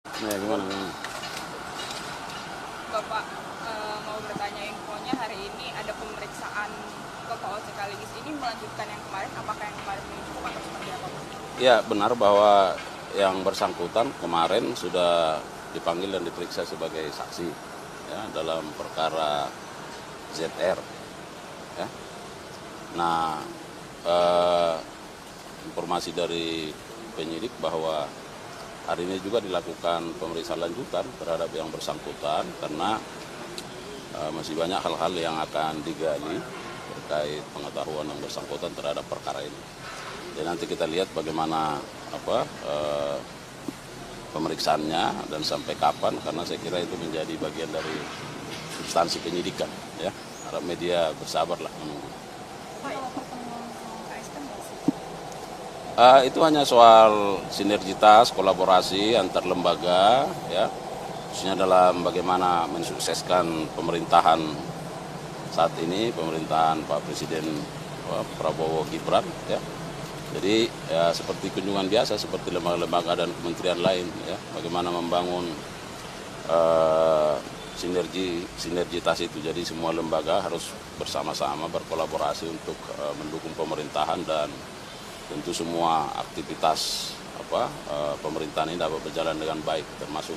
Nah, gimana? Bapak mau bertanya infonya hari ini ada pemeriksaan ke Polsek Kaligis ini melanjutkan yang kemarin, apakah yang kemarin ini cukup atau seperti apa? Ya, benar bahwa yang bersangkutan kemarin sudah dipanggil dan diperiksa sebagai saksi ya, dalam perkara ZR. Ya. Nah, informasi dari penyidik bahwa hari ini juga dilakukan pemeriksaan lanjutan terhadap yang bersangkutan karena masih banyak hal-hal yang akan digali terkait pengetahuan yang bersangkutan terhadap perkara ini. Dan nanti kita lihat bagaimana pemeriksaannya dan sampai kapan, karena saya kira itu menjadi bagian dari substansi penyidikan. Ya, harap media bersabarlah menunggu. Itu hanya soal sinergitas, kolaborasi antar lembaga, ya, khususnya dalam bagaimana mensukseskan pemerintahan saat ini, pemerintahan Pak Presiden Prabowo Gibran, ya. Jadi ya seperti kunjungan biasa, seperti lembaga-lembaga dan kementerian lain, ya, bagaimana membangun sinergitas itu. Jadi semua lembaga harus bersama-sama berkolaborasi untuk mendukung pemerintahan dan tentu semua aktivitas pemerintahan ini dapat berjalan dengan baik, termasuk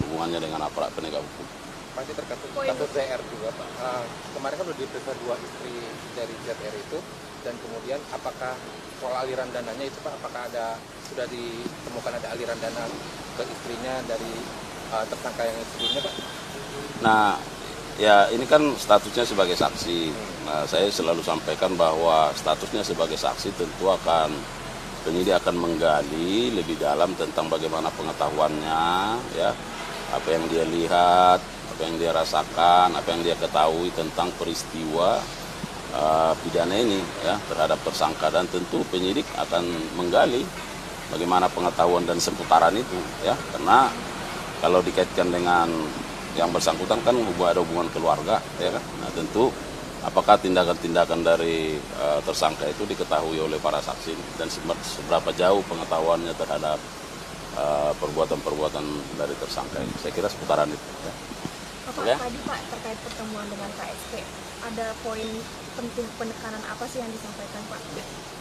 hubungannya dengan aparat penegak hukum. Pak, ini terkait kasus ZR juga, Pak. Kemarin kan sudah diperiksa 2 istri dari ZR itu, dan kemudian apakah soal aliran dananya itu, Pak, apakah sudah ditemukan ada aliran dana ke istrinya dari tersangka yang sebelumnya, Pak? Nah, ya ini kan statusnya sebagai saksi. Nah, saya selalu sampaikan bahwa statusnya sebagai saksi tentu penyidik akan menggali lebih dalam tentang bagaimana pengetahuannya, ya, apa yang dia lihat, apa yang dia rasakan, apa yang dia ketahui tentang peristiwa pidana ini, ya, terhadap tersangka, dan tentu penyidik akan menggali bagaimana pengetahuan dan seputaran itu, ya, karena kalau dikaitkan dengan yang bersangkutan kan ada hubungan keluarga, ya kan. Nah, tentu apakah tindakan-tindakan dari tersangka itu diketahui oleh para saksi dan seberapa jauh pengetahuannya terhadap perbuatan-perbuatan dari tersangka ini. Saya kira seputaran itu. Ya. Pak, ya? tadi Pak terkait pertemuan dengan KSP, ada poin penting penekanan apa sih yang disampaikan Pak?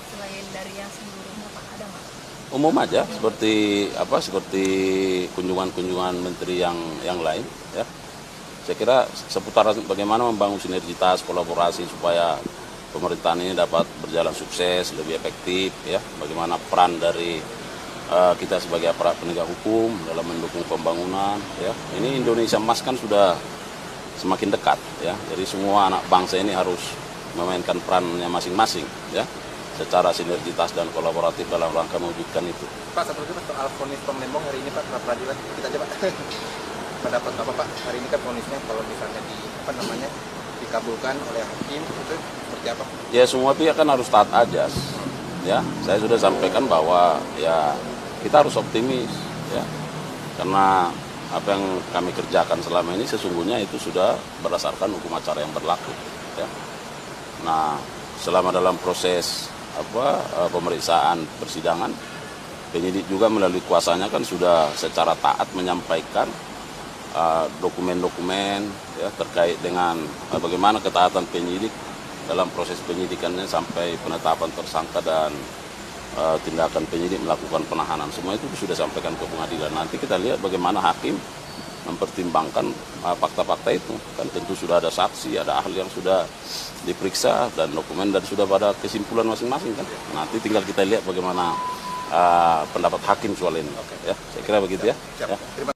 Selain dari yang sebelumnya Pak, ada nggak? Umum aja, seperti kunjungan-kunjungan menteri yang lain, ya. Saya kira seputaran bagaimana membangun sinergitas, kolaborasi supaya pemerintahan ini dapat berjalan sukses, lebih efektif, ya. Bagaimana peran dari kita sebagai aparat penegak hukum dalam mendukung pembangunan, ya. Ini Indonesia Emas kan sudah semakin dekat, ya. Jadi semua anak bangsa ini harus memainkan perannya masing-masing, ya, secara sinergitas dan kolaboratif dalam rangka mewujudkan itu. Pak, satu lagi, Pak, soal vonis Tom Lembong hari ini, Pak, peradilan kita aja, Pak. Pendapat Bapak, Pak, hari ini kan vonisnya kalau misalnya dikabulkan oleh hakim itu seperti apa? Ya, semua pihak kan harus taat ajas, ya. Saya sudah sampaikan bahwa ya kita harus optimis, ya, karena apa yang kami kerjakan selama ini sesungguhnya itu sudah berdasarkan hukum acara yang berlaku, ya. Nah, selama dalam proses pemeriksaan persidangan, penyidik juga melalui kuasanya kan sudah secara taat menyampaikan dokumen-dokumen, ya, terkait dengan bagaimana ketaatan penyidik dalam proses penyidikannya sampai penetapan tersangka dan tindakan penyidik melakukan penahanan. Semua itu sudah sampaikan ke pengadilan. Nanti kita lihat bagaimana hakim mempertimbangkan fakta-fakta itu. Kan tentu sudah ada saksi, ada ahli yang sudah diperiksa dan dokumen dan sudah pada kesimpulan masing-masing kan. Nanti tinggal kita lihat bagaimana pendapat hakim soal ini. Ya, saya kira begitu ya. Siap. Ya. Terima